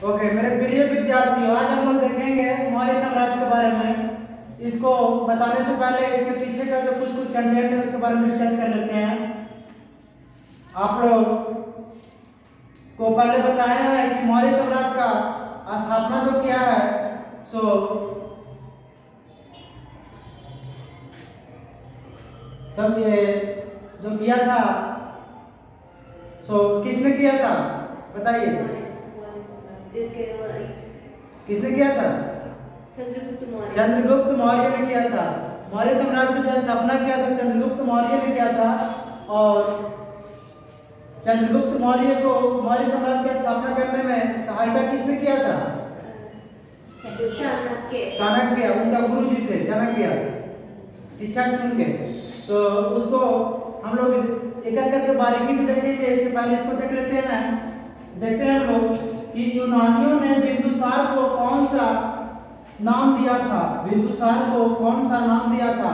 Okay मेरे प्रिय विद्यार्थियों, आज हम लोग देखेंगे मौर्य साम्राज्य के बारे में। इसको बताने से पहले इसके पीछे का जो कुछ कंटेंट है उसके बारे में डिस्कस कर लेते हैं। आप लोग को पहले बताया है कि मौर्य साम्राज्य का स्थापना जो किया है सो सब ये जो किया था सो किसने किया था बताइए, किसने किया था? चंद्रगुप्त मौर्य ने किया था। मौर्य साम्राज्य की जो स्थापना किया था चंद्रगुप्त मौर्य ने किया था। और चंद्रगुप्त मौर्य को मौर्य साम्राज्य की स्थापना करने में सहायता किसने किया था? चाणक्य, उनका गुरु जी थे चाणक्य, शिक्षक थे उनके। तो उसको हम लोग एक एक करके बारीकी से देखेंगे। इसके पहले इसको देख लेते हैं। देखते हैं हम लोग कि यूनानियों ने बिंदुसार को कौन सा नाम दिया था। बिंदुसार को कौन सा नाम दिया था?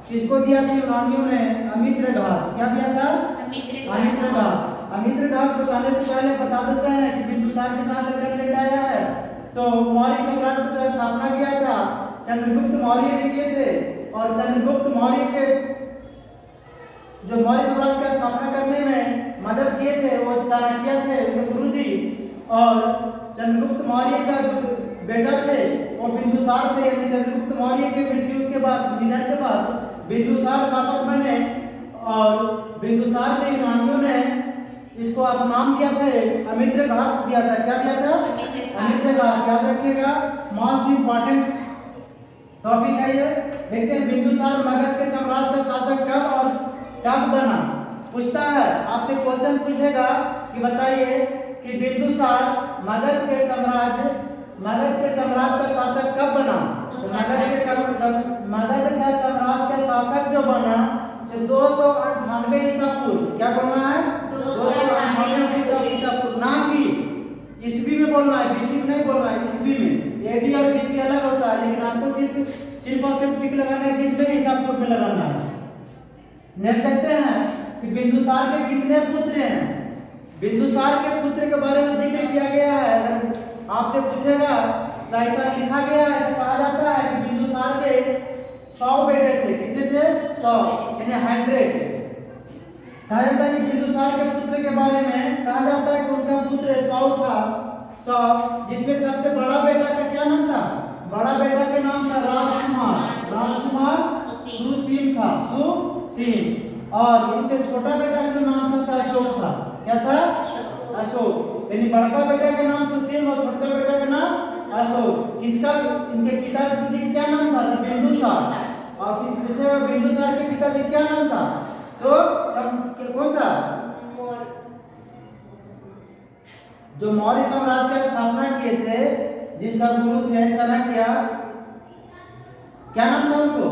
किसको दिया था यूनानियों ने? अमित्रघात। क्या दिया था? अमित्रघात। अमित्रघात बताने से पहले बता देते हैं कि बिंदुसार के कहाँ तक कंटेंट आया है। तो मौर्य साम्राज्य की जो स्थापना किया था चंद्रगुप्त मौर्य ने किए थे। और चंद्रगुप्त मौर्य के जो मौर्य साम्राज्य की स्थापना करने में मदद किए थे वो चाणक्य थे, उनके गुरुजी। और चंद्रगुप्त मौर्य का जो बेटा थे वो बिंदुसार थे। यानी चंद्रगुप्त मौर्य के मृत्यु के बाद, निधन के बाद बिंदुसार शासक बने। और बिंदुसार के यूनानियों ने इसको आप नाम दिया था अमित्रघात दिया था। क्या दिया था? अमित्रघात। याद रखिएगा, मोस्ट इंपॉर्टेंट टॉपिक है ये। देखते हैं बिंदुसार मगध के साम्राज्य का शासक कब और कब बना। पूछता है आपसे, क्वेश्चन पूछेगा कि बताइए कि बिंदुसार मगध के साम्राज्य का शासक कब बना। तो मगध का साम्राज्य का शासक जो बना 298 ईसा पूर्व। क्या बोलना है? 298 ईसा पूर्व। ना कि ईस्वी में बोलना है, बीसी में नहीं बोलना है, ईस्वी में। एडी और बीसी अलग होता है, लेकिन आपको सिर्फ और सिर्फ टिक लगाना है किसमें? ईसा पूर्व में लगाना है। नेक्स्ट देखते हैं कि बिंदुसार के कितने पुत्र हैं। बिंदुसार के पुत्र के बारे में जिक्र किया गया है। अगर आपसे पूछेगा तो ऐसा लिखा गया है, कहा जाता है कि बिंदुसार के 100 बेटे थे। कितने थे? 100 यानी 100। कहा जाता है कि बिंदुसार के पुत्र के बारे में कहा जाता है कि उनका पुत्र 100 था। 100 जिसमें सबसे बड़ा बेटा का क्या नाम था? बड़ा बेटा के नाम था राजकुमार सुसीम था, सुसीम। और इनसे छोटा बेटा का नाम था अशोक था। क्या था? अशोक। यानी बड़का बेटा का नाम सुसीम और छोटा बेटा का नाम अशोक। किसका? इनके पिताजी का क्या नाम था? बिंदुसार। और फिर पूछेगा बिंदुसार के पिताजी क्या नाम था? तो कौन था? जो मौर्य साम्राज्य की स्थापना किए थे, जिनका गुरु थे चाणक्य, क्या नाम था उनको?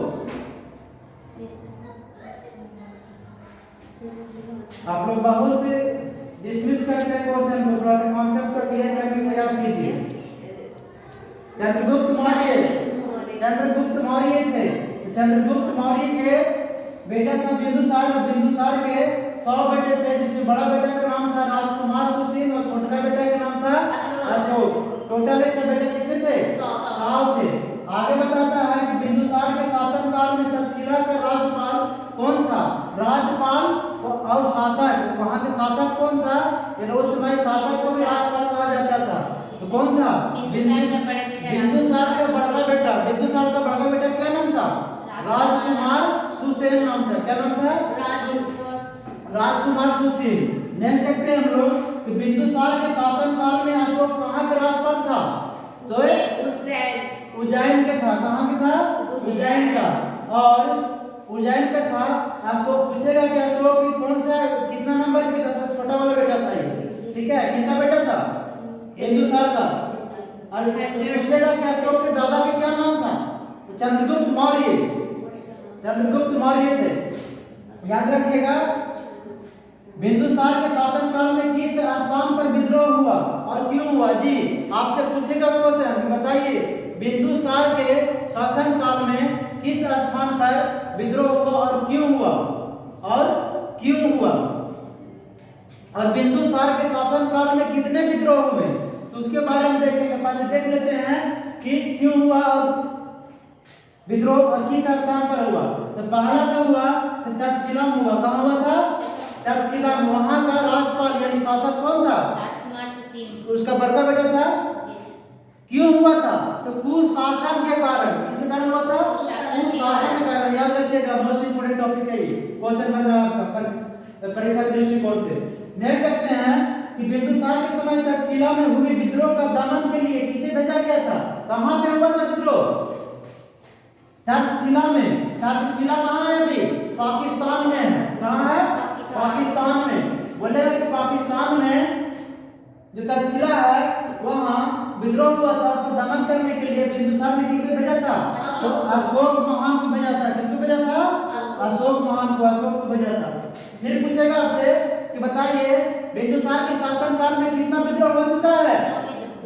आप लोग बहुत डिसमिस करते हैं क्वेश्चन को, थोड़ा सा कॉन्सेप्ट को क्लियर करने का प्रयास कीजिए। चंद्रगुप्त मौर्य थे। चंद्रगुप्त मौर्य के बेटा था बिंदुसार और बिंदुसार के 100 बेटे थे, जिसमें बड़ा बेटा का नाम था राजकुमार सुसीम और छोटा बेटा का नाम था अशोक। टोटल इसके बेटे कितने थे? 100 थे। आगे बताता है कि बिंदुसार के शासनकाल में तक्षशिला का राज्यपाल कौन था? राज्यपाल और शासक, वहां के शासक कौन था? उस समय शासक को भी राज्यपाल कहा जाता था। तो कौन था? बिंदुसार का बड़ा बेटा। बिंदुसार का बड़ा बेटा क्या नाम था? राजकुमार सुसेन नाम था। क्या नाम था? राजकुमार सुसेन। नेक्स्ट देखते हैं हम लोग कि बिंदुसार के शासनकाल में अशोक कहाँ का राज्यपाल था? तो उज्जैन का था। कहाँ का था? उज्जैन का। और उज्जैन का था अशोक। पूछेगा कि अशोक की कौन सा कितना नंबर का था? तो छोटा वाला बेटा था ये। ठीक है, किनका बेटा था? बिंदुसार का। और पूछेगा कि अशोक के दादा का क्या नाम था? तो चंद्रगुप्त मौर्य थे। याद रखिएगा, बिंदुसार के शासनकाल में किस स्थान पर विद्रोह हुआ और क्यों हुआ? जी आपसे पूछेगा क्वेश्चन, बताइए बिंदुसार के शासनकाल में किस स्थान पर विद्रोह हुआ और क्यों हुआ? और बिंदुसार के शासनकाल में कितने विद्रोह हुए? तो उसके बारे में देखेंगे। पहले देख लेते हैं कि क्यों हुआ और विद्रोह और किस स्थान पर हुआ। तो पहला तो हुआ तो तक्षशिला में हुआ। कहाँ हुआ था? तक्षशिला में। वहां का राजपाल यानी शासक कौन था? राजकुमार सुशील। उसका बड़का बेटा था। क्यों हुआ था? तो कुशासन के कारण। किस कारण हुआ था? कुशासन के कारण। याद रखिएगा, मोस्ट इंपोर्टेंट टॉपिक है ये, क्वेश्चन बन रहा है आपका परीक्षा के दृष्टिकोण से। नेक्स्ट देखते हैं कि बिंदुसार के समय तक्षशिला में हुए विद्रोह का दमन के लिए किसे भेजा गया था? कहां पे हुआ था विद्रोह? तक्षशिला में। तक्षशिला कहां है अभी? पाकिस्तान में है। कहां है? पाकिस्तान में। बोलेगा कि पाकिस्तान में जो तक्षशिला है वहां विद्रोह हुआ था, उसको दमन करने के लिए बिंदुसार ने किसे भेजा था? अशोक महान को भेजा था। किसको भेजा था? अशोक महान को। अशोक को भेजा था। फिर पूछेगा आपसे कि बताइए बिंदुसार के शासनकाल में कितना विद्रोह हो चुका है?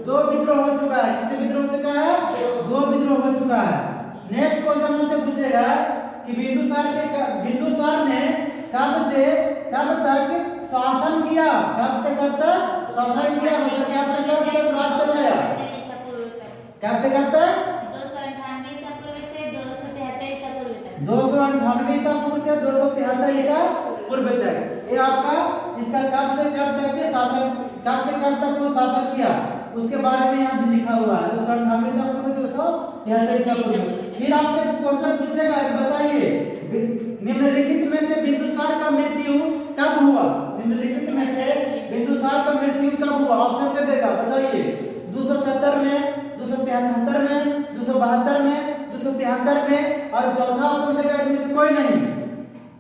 2 विद्रोह हो चुका है। कितने विद्रोह हो चुका है? 2 विद्रोह हो चुका है। नेक्स्ट क्वेश्चन हमसे पूछेगा कि बिंदुसार ने कब से कब तक शासन किया? कब से कब तक शासन किया? मतलब कब से कब तक राज चलाया? कब से कब तक? 298 ईसा पूर्व से 273 ईसा पूर्व तक। 298 ईसा पूर्व से 273 ईसा पूर्व तक। ये आपका इसका कब से कब तक के शासन, कब से कब तक वो शासन किया उसके बारे में यहाँ लिखा हुआ है। 298 ईसा पूर्व से 273 ईसा पूर्व। फिर आपसे क्वेश्चन पूछेगा कि बताइए निम्नलिखित में से बिंदुसार का मृत्यु कब हुआ? निम्नलिखित में से बिंदुसार का मृत्यु कब हुआ? ऑप्शन दे देगा। बताइए 270 में, 273 में, 272 में, 273 में और चौथा ऑप्शन देगा इनमें से कोई नहीं।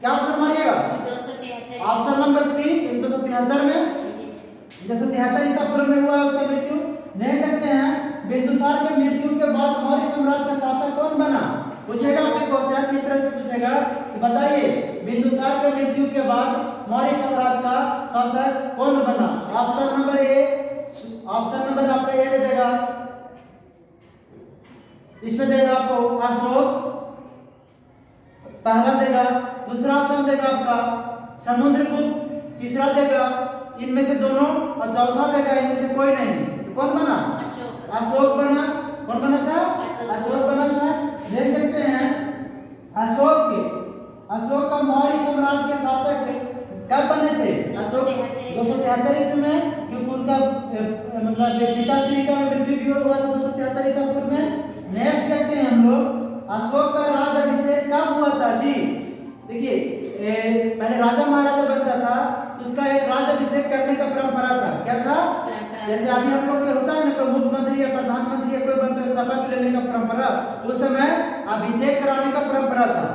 क्या ऑप्शन मानिएगा? 273। ऑप्शन नंबर सी 273 में। 273 ईसा पूर्व में हुआ उसका मृत्यु। नेक्स्ट देखते हैं बिंदुसार के मृत्यु के बाद मौर्य साम्राज्य का शासक कौन बना? पूछेगा आपसे क्वेश्चन किस तरह से पूछेगा कि बताइए बिंदुसार के मृत्यु के बाद मौर्य साम्राज्य का शासक कौन बना? Option number A, option number आपका ए दे देगा, इसमें देगा आपको अशोक पहला देगा, दूसरा ऑप्शन देगा आपका समुद्रगुप्त, तीसरा देगा इनमें से दोनों और चौथा देगा इनमें से कोई नहीं। तो कौन बना? अशोक बना। कौन बना था? अशोक बना था। देख सकते हैं अशोक का मौर्य साम्राज्य के शासक कब बने थे? अशोक 273 ईस्वी में, क्योंकि उनका मतलब पिताश्री का मृत्यु भी हुआ था 273 ईसा पूर्व में। नेक्स्ट देखते हैं हम लोग अशोक का राज अभिषेक कब हुआ था? जी देखिए पहले राजा महाराजा बनता था तो उसका एक राज अभिषेक करने का परंपरा था। क्या था? जैसे अभी हम लोग के होता है ना, कोई मुख्यमंत्री या प्रधानमंत्री या कोई बनता है शपथ लेने का परंपरा, उस समय अभिषेक कराने का परंपरा था।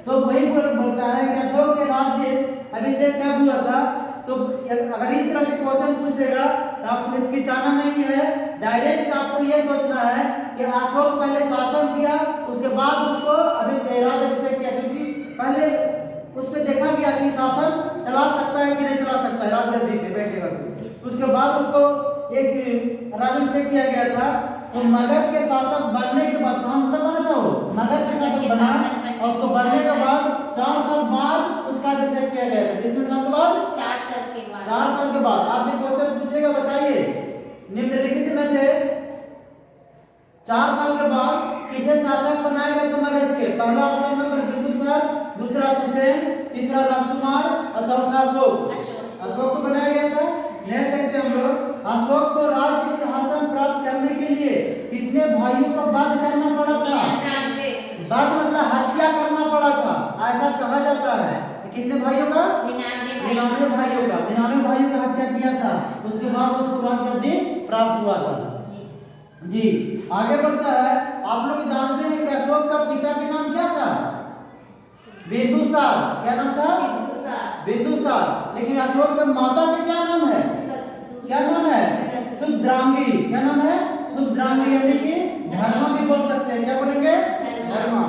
तो वही बोलता है कि अशोक के राज्य अभिषेक कब हुआ था। तो अगर इस तरह से क्वेश्चन पूछेगा तो आपको हिचकिचाना नहीं है, डायरेक्ट आपको ये सोचना है कि अशोक पहले शासन किया उसके बाद उसको राज अभिषेक किया, क्योंकि पहले उस पर देखा गया कि शासन चला सकता है कि नहीं चला सकता है, राजगद्दी पे बैठेगा तो उसके बाद उसको एक राज्याभिषेक किया गया था। तो मगध के शासक बनने के बाद कौन सा बना था? वो मगध के शासक बना और उसको बनने के बाद 4 साल बाद उसका अभिषेक किया गया था। कितने साल के बाद? 4 साल के बाद। 4 साल के बाद। आपसे क्वेश्चन पूछेगा बताइए निम्नलिखित में से 4 साल के बाद किसे शासक बनाया गया था मगध के? पहला ऑप्शन नंबर बिंदुसार, दूसरा सुसेन, तीसरा राजकुमार और चौथा अशोक। अशोक को बनाया गया था। नेक्स्ट देखते हैं हम लोग अशोक को राज्य सिंहासन प्राप्त करने के लिए कितने भाइयों को वध करना पड़ा था? वध मतलब हत्या करना पड़ा था, ऐसा कहा जाता है। कितने भाइयों का? 99 भाइयों का। 99 भाइयों का हत्या किया था, उसके बाद उसको राजगद्दी प्राप्त हुआ था। जी आगे बढ़ता है। आप लोग जानते हैं कि अशोक का पिता के नाम क्या था? बिंदुसार। क्या नाम था? बिंदुसार। लेकिन अशोक के माता का क्या नाम है? क्या नाम है? सुभद्रांगी। क्या नाम है? सुभद्रांगी, यानी कि धर्मा भी बोल सकते हैं। क्या बोलेंगे? धर्मा।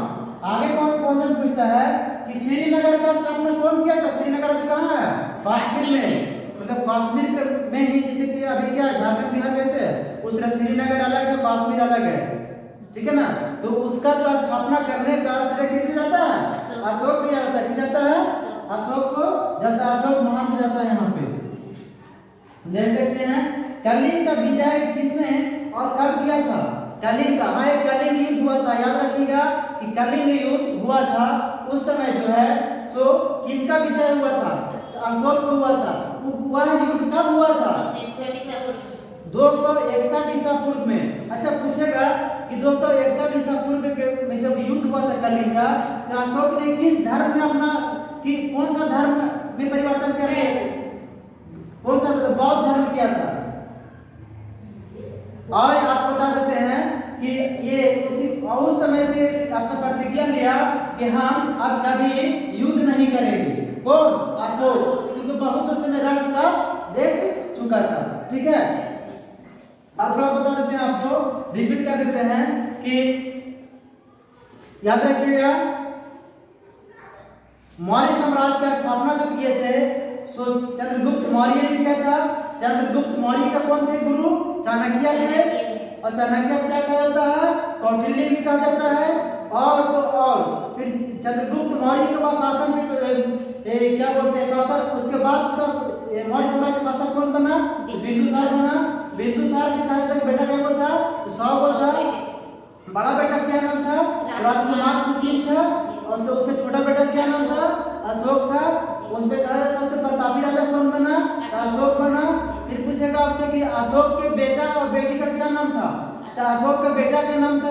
आगे कौन क्वेश्चन पूछता है कि श्रीनगर का स्थापना कौन किया था? श्रीनगर अभी कहाँ है? कश्मीर में। मतलब कश्मीर में ही, जैसे कि अभी क्या झारखंड बिहार कैसे है उस तरह श्रीनगर अलग है, कश्मीर अलग है, ठीक है ना। तो उसका जो स्थापना करने का श्रेय किसे जाता है? अशोक को जाता है। किस जाता है? अशोक को जाता है। अशोक महान को जाता है। यहाँ पे नेक्स्ट देखते हैं कलिंग का विजय किसने और कब किया था? कलिंग का, हाँ, एक कलिंग युद्ध हुआ था। याद रखिएगा कि कलिंग युद्ध हुआ था उस समय जो है सो किनका विजय हुआ था? अशोक का हुआ था। वह युद्ध कब हुआ था? 261 ईसा पूर्व में। अच्छा, पूछेगा कि 261 ईसा पूर्व में जब युद्ध हुआ था कलिंग का, तो अशोक ने किस धर्म में अपना कि कौन सा धर्म में परिवर्तन कर दिया? कौन सा? बौद्ध धर्म किया था। और आप बता देते हैं कि ये उस समय से अपना प्रतिज्ञा लिया कि हम अब कभी युद्ध नहीं करेंगे। कौन? अशोक, क्योंकि बहुत उस समय रक्तचाप देख चुका था। ठीक है, अब थोड़ा बता देते हैं, आपको रिपीट कर देते हैं कि याद रखिएगा मौर्य साम्राज्य की स्थापना जो किए थे सो चंद्रगुप्त मौर्य ने किया था। चंद्रगुप्त मौर्य का कौन थे गुरु? चाणक्य थे। और चाणक्य क्या कहा जाता है? कौटिल्य भी कहा जाता है। और तो और फिर चंद्रगुप्त मौर्य के बाद शासन में क्या बोलते हैं शासक, उसके बाद उसका मौर्य साम्राज्य का शासक कौन बना? बिंदुसार बना। बिंदुसार के कहा जाता है बेटा क्या था? सौ था। बड़ा बेटा क्या नाम था? राजकुमार सुशील था। और उससे छोटा बेटा क्या नाम था? अशोक था। उसमें कहा जाता है सबसे प्रतापी राजा कौन बना? अशोक बना। फिर पूछेगा आपसे कि अशोक के बेटा और बेटी का क्या नाम था? तो अशोक का बेटा का नाम था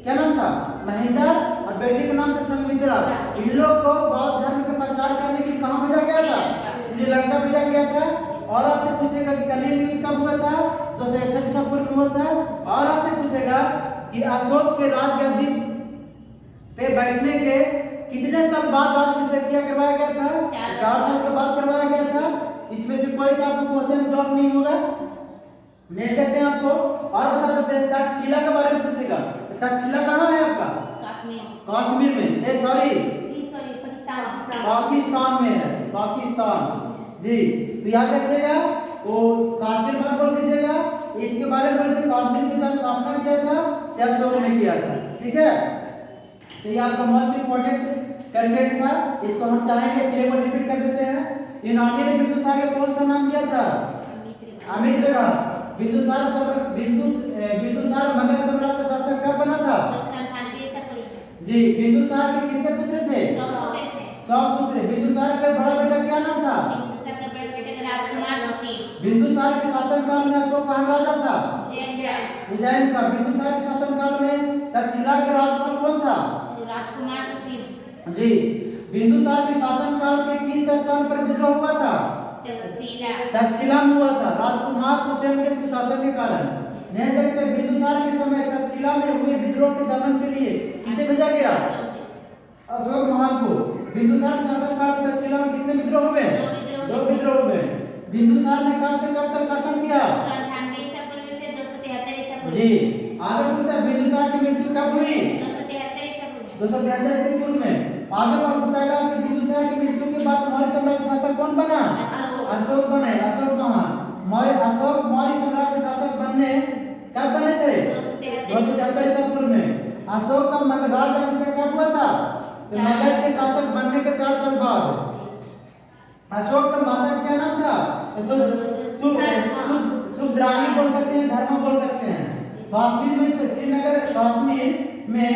क्या नाम था? महेंद्र। और बेटी का नाम था संमित्रा। इन लोग को बौद्ध धर्म के प्रचार करने के लिए कहाँ भेजा गया था? श्रीलंका भेजा गया था। और आपसे पूछेगा कि कलिंग युद्ध कब हुआ था? 261 ईसा पूर्व में हुआ था। और आपसे पूछेगा कि अशोक के राजगद्दी पे बैठने के कितने साल बाद राजाभिषेक किया करवाया गया था? 4 साल के बाद करवाया गया था। इसमें से कोई सा आपको क्वेश्चन ड्रॉप नहीं होगा। नेक्स्ट देखते हैं आपको और बता देते हैं तक्षशिला के बारे में पूछेगा। तक्षशिला कहाँ है आपका? कश्मीर में। पाकिस्तान में है। पाकिस्तान जी, तो याद रखिएगा वो कश्मीर पर बोल दीजिएगा। इसके बारे में बोलते कश्मीर की जो स्थापना किया था अशोक ने किया था। ठीक है, तो ये आपका मोस्ट इंपोर्टेंट कंटेंट था। इसको हम चाहेंगे फिर एक बार रिपीट कर देते हैं। यूनानी ने बिंदुसार का कौन सा नाम दिया था? अमित्रेगा। बिंदुसार मगध साम्राज्य का शासक कब बना था? जी, बिंदुसार के कितने पुत्र थे? 100 पुत्र। बिंदुसार का बड़ा बेटा क्या नाम था? बिंदुसार के शासनकाल में अशोक कहाँ राजा था? उज्जैन का। बिंदुसार के शासनकाल में तक्षशिला के राज्यपाल कौन था? राजकुमार सुशील जी। बिंदुसार के शासनकाल के किस स्थान पर विद्रोह हुआ था? तक्षशिला में हुआ था, राजकुमार सुशील के कुशासन के कारण। नहीं देखते बिंदुसार के समय तक्षशिला में हुए विद्रोह के दमन के लिए किसे भेजा गया? अशोक महान को। बिंदुसार के शासनकाल में तक्षशिला में कितने विद्रोह हुए? 2 विद्रोह हुए। बिंदुसार ने कब से कब तक शासन किया? जी। आगे पूछता है बिंदुसार की मृत्यु कब हुई? 273 ईसा पूर्व में। आगे और बताएगा कि बिंदुसार की मृत्यु के बाद मौर्य साम्राज्य का शासक कौन बना? अशोक बने। अशोक महान। अशोक मौर्य साम्राज्य के शासक बनने कब बने थे? 273 ईसा पूर्व में। अशोक का राज्याभिषेक कब हुआ था? मगध के शासक बनने के 4 साल बाद। अशोक का माता का क्या नाम था? सुभद्राणी बोल सकते हैं, धर्मा बोल सकते हैं। कश्मीर में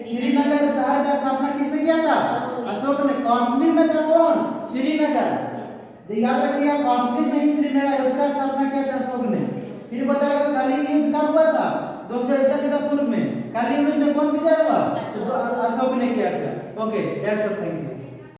श्रीनगर शहर का स्थापना किसने किया था? अशोक ने। कश्मीर में था कौन? श्रीनगर। तो याद रखिएगा कश्मीर में ही श्रीनगर उसका स्थापना किया था अशोक ने। फिर बताएगा कलिंग युद्ध कब हुआ था? 261 ईसा पूर्व में। कलिंग युद्ध में कौन विजय हुआ? अशोक ने किया था। Okay, that's all, thank you.